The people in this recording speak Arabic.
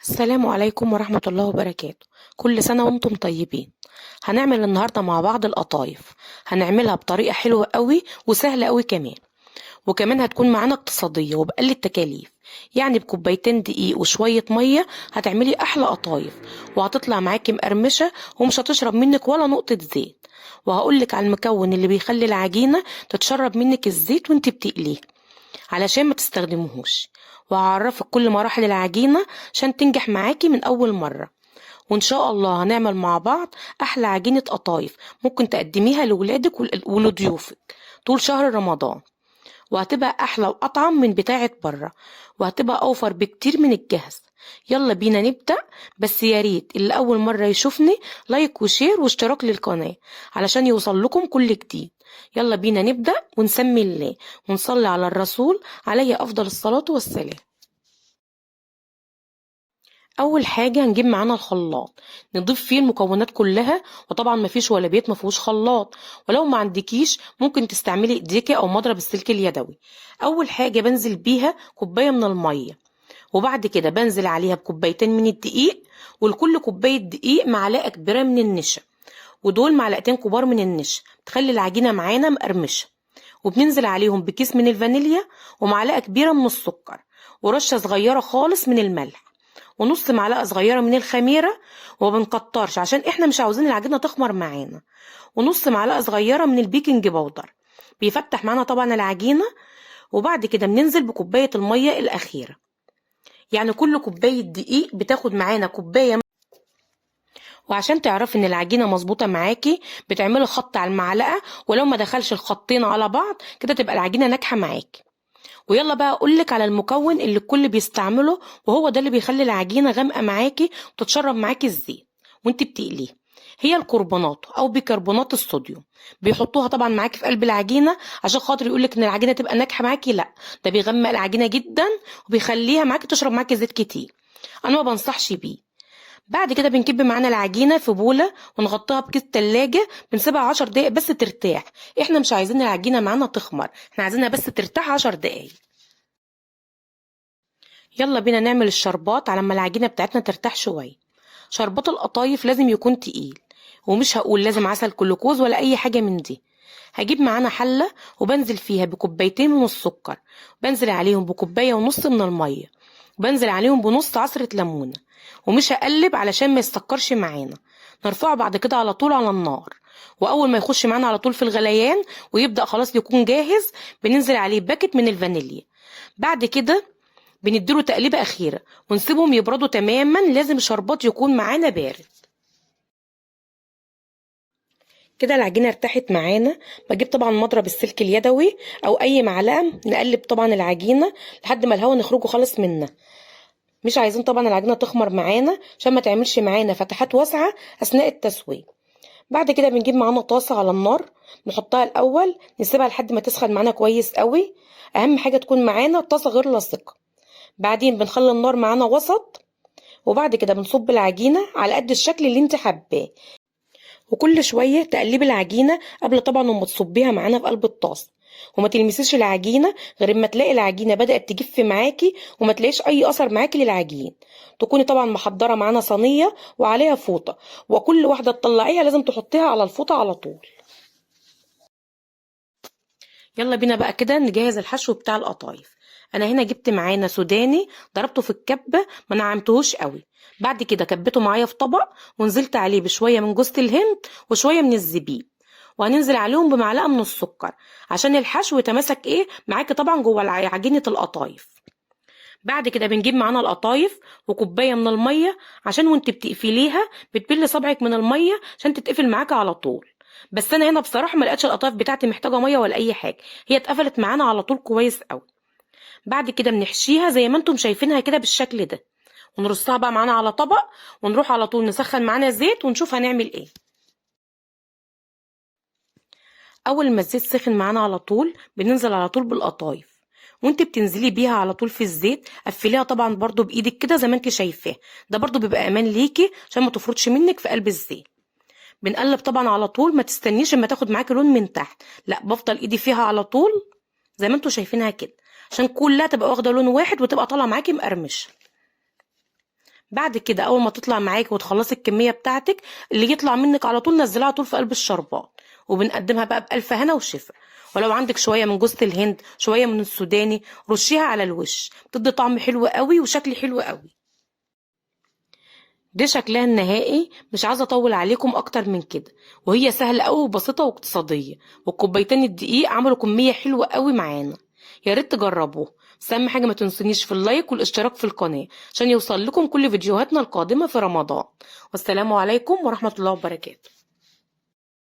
السلام عليكم ورحمة الله وبركاته. كل سنة وانتم طيبين. هنعمل النهاردة مع بعض القطايف. هنعملها بطريقة حلوة قوي وسهلة قوي كمان، وكمان هتكون معانا اقتصادية وبقل التكاليف. يعني بكوبايتين دقيق وشوية مية هتعملي أحلى قطايف، وهتطلع معاكي مقرمشة ومش هتشرب منك ولا نقطة زيت. وهقولك على المكون اللي بيخلي العجينة تتشرب منك الزيت وانت بتقليها علشان ما تستخدموهوش، وهعرفك كل مراحل العجينة عشان تنجح معاكي من أول مرة. وإن شاء الله هنعمل مع بعض أحلى عجينة قطايف ممكن تقدميها لولادك ولضيوفك طول شهر رمضان، وهتبقى أحلى وأطعم من بتاعة بره، وهتبقى أوفر بكتير من الجاهز. يلا بينا نبدأ، بس يا ريت اللي أول مرة يشوفني لايك وشير واشتراك للقناة علشان يوصل لكم كل جديد. يلا بينا نبدأ ونسمي الله ونصلي على الرسول عليه أفضل الصلاة والسلام. اول حاجه هنجيب معانا الخلاط نضيف فيه المكونات كلها، وطبعا مفيش ولا بيت مفيهوش خلاط، ولو ما عندكيش ممكن تستعملي ايديكي او مضرب السلك اليدوي. اول حاجه بنزل بيها كوبايه من الميه، وبعد كده بنزل عليها بكوبايتين من الدقيق، ولكل كوبايه دقيق معلقه كبيره من النشا، ودول معلقتين كبار من النشا تخلي العجينه معانا مقرمشه. وبننزل عليهم بكيس من الفانيليا، ومعلقه كبيره من السكر، ورشه صغيره خالص من الملح، ونص معلقه صغيره من الخميره، وما بنكترش عشان احنا مش عاوزين العجينه تخمر معانا، ونص معلقه صغيره من البيكنج باودر بيفتح معانا طبعا العجينه. وبعد كده بننزل بكوبايه الميه الاخيره، يعني كل كوبايه دقيق بتاخد معانا كوبايه. وعشان تعرفي ان العجينه مظبوطه معاكي بتعملي خط على المعلقه، ولو ما دخلش الخطين على بعض كده تبقى العجينه ناجحه معاكي. ويلا بقى اقولك على المكون اللي الكل بيستعمله، وهو ده اللي بيخلي العجينه غامقه معاكي وتتشرب معاكي الزيت وانت بتقليه. هي الكربونات او بيكربونات الصوديوم، بيحطوها طبعا معاكي في قلب العجينه عشان خاطر يقولك ان العجينه تبقى ناجحه معاكي. لا، ده بيغمق العجينه جدا وبيخليها معاكي تشرب معاكي زيت كتير. انا ما بنصحش بيه. بعد كده بنكب معانا العجينه في بوله ونغطيها بكيس تلاجة، بنسيبها 10 دقايق بس ترتاح. احنا مش عايزين العجينه معانا تخمر، احنا عايزينها بس ترتاح 10 دقايق. يلا بينا نعمل الشربات على ما العجينه بتاعتنا ترتاح شويه. شربات القطايف لازم يكون تقيل، ومش هقول لازم عسل كلوكوز ولا اي حاجه من دي. هجيب معانا حله وبنزل فيها بكوبايتين من السكر، بنزل عليهم بكوبايه ونص من الميه، وبنزل عليهم بنص عصره ليمونه، ومش هقلب علشان ما يسكرش معانا. نرفعه بعد كده على طول على النار، واول ما يخش معانا على طول في الغليان ويبدا خلاص يكون جاهز بننزل عليه باكت من الفانيليا. بعد كده بنديله تقليبه اخيره ونسيبهم يبردوا تماما. لازم الشربات يكون معانا بارد. كده العجينه ارتاحت معانا. بجيب طبعا مضرب السلك اليدوي او اي معلقه، نقلب طبعا العجينه لحد ما الهواء نخرجه خالص منها. مش عايزين طبعا العجينه تخمر معانا عشان ما تعملش معانا فتحات واسعه اثناء التسويه. بعد كده بنجيب معانا طاسه على النار، نحطها الاول نسيبها لحد ما تسخن معانا كويس قوي. اهم حاجه تكون معانا طاسه غير لاصقه. بعدين بنخلي النار معانا وسط، وبعد كده بنصب العجينه على قد الشكل اللي انت حباه، وكل شويه تقلبي العجينه قبل طبعا ما تصبيها معانا في قلب الطاسه. وما تلمسيش العجينه غير اما تلاقي العجينه بدات تجف معاكي وما تلاقيش اي اثر معاكي للعجين. تكوني طبعا محضره معانا صينيه وعليها فوطه، وكل واحده تطلعيها لازم تحطيها على الفوطه على طول. يلا بينا بقى كده نجهز الحشو بتاع القطايف. انا هنا جبت معانا سوداني ضربته في الكبه، ما نعمتهوش قوي. بعد كده كبته معايا في طبق، ونزلت عليه بشويه من جوز الهند وشويه من الزبيب، وهننزل عليهم بمعلقه من السكر عشان الحشو يتماسك معاكي طبعا جوه عجينه القطايف. بعد كده بنجيب معانا القطايف وكوبايه من الميه، عشان وانت بتقفليها بتبلي صبعك من الميه عشان تتقفل معاكي على طول. بس انا هنا بصراحه ما لقيتش القطايف بتاعتي محتاجه ميه ولا اي حاجه، هي اتقفلت معانا على طول كويس قوي. بعد كده بنحشيها زي ما انتم شايفينها كده بالشكل ده، ونرصها بقى معانا على طبق، ونروح على طول نسخن معانا زيت ونشوف هنعمل ايه. اول ما الزيت سخن معانا على طول بننزل على طول بالقطايف، وانت بتنزلي بيها على طول في الزيت قفليها طبعا برضو بايدك كده زي ما انت شايفاه. ده برضو بيبقى امان ليكي عشان ما تفرطش منك في قلب الزيت. بنقلب طبعا على طول، ما تستنيش اما تاخد معاكي لون من تحت، لا بفضل ايدي فيها على طول زي ما انتم شايفينها كده عشان كلها تبقى واخده لون واحد وتبقى طالعه معاكي مقرمشه. بعد كده اول ما تطلع معاكي وتخلصي الكميه بتاعتك اللي يطلع منك على طول نزلها على طول في قلب الشربات، وبنقدمها بقى بألف هنا وشفا. ولو عندك شويه من جوز الهند شويه من السوداني رشيها على الوش، بتدي طعم حلو قوي وشكل حلو قوي. ده شكلها النهائي، مش عايزه اطول عليكم اكتر من كده، وهي سهله قوي وبسيطه واقتصاديه، والكوبايتين الدقيق عملوا كميه حلوه قوي معانا. يا ريت تجربوه. بس اهم حاجه ما تنسونيش في اللايك والاشتراك في القناه عشان يوصل لكم كل فيديوهاتنا القادمه في رمضان. والسلام عليكم ورحمه الله وبركاته.